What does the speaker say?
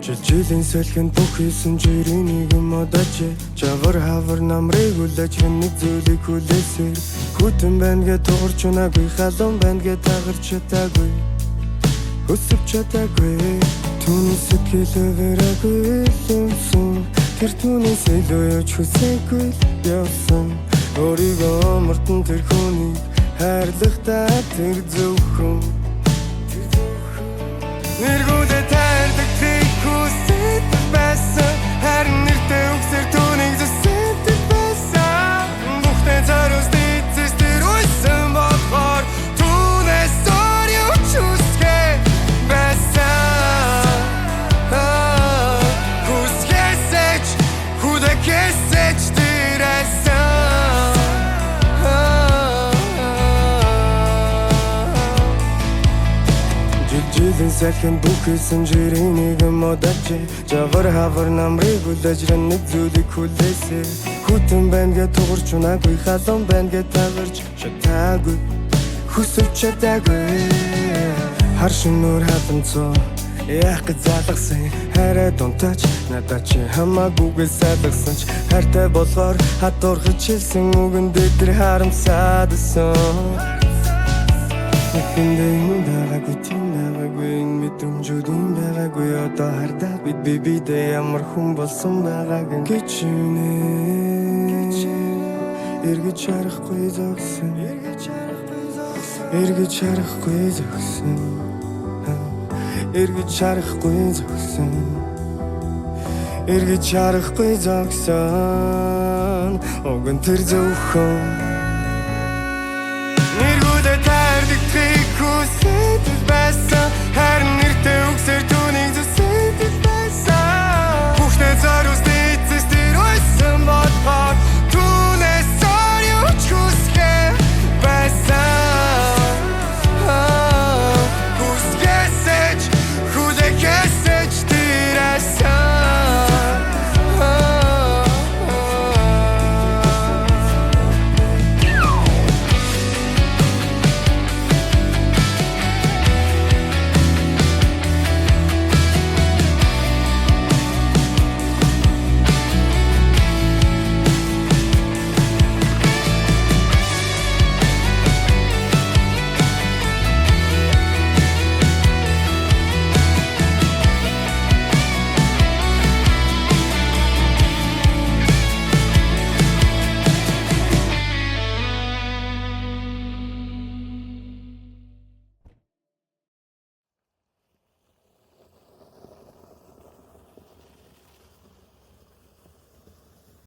Жилийн салхинд бүхийсэн жирийн нэгэн модож Жавар хавар намрыг үлээж нэг зүйлийг хүлээсээр Хүтэн байна гэ туурч унаагүй халуун байна гэ тагарч чадаагүй Өсөв чадаагүй Түүний сэтгэлээрээгүй юмсан Тэр түүнээс илүү юуч хүсээгүй явсан Өөрийгөө мартан тэр хүнийг хайрлахдаа тэр зөвхөн Нэргүүдэ тайлдаг трик хүсэж байсан Харин нэртэй үгсээр түүнийг зүсэдэг байсан Бүхтэн цараас дийцээс тэр уйсан болохоор Түүнээс өөр юуч хүсгээ байсан Хүсгээсэж, хүдэхээсэж тэр айсан Жилийн салхинд бүхийсэн жирийн нэгэн модож Жавар хавар намрыг үлээж нэг зүйлийг хүлээсээ Хүтэн байна гэ тугарч унаагүй халуун байна гэ тагарч чадаагүй Хүсэж чадаагүй Хар шинээр халамцоо Яах гэж залгасан хайраа дунтаач надад чи хамаагүйгээ салгасан ч хайртай болохоор хатуурхаж хэлсэн үгэндээ тэр харамсаадсан Хүндээ байгаагүй тийм байгаагүй мэдрэмжүүд юм байгаагүй одоо хардаа бид бибидээ ямар хүн болсон байгааг гэж үнэ эргэж харахгүй зогсон эргэж харахгүй зогсон эргэж харахгүй зогсон эргэж харахгүй зогсон огон тэр зөвхөн Нэргүүдэ тайлдаг трик хүсэж байсан Харин нэртэй үгсээр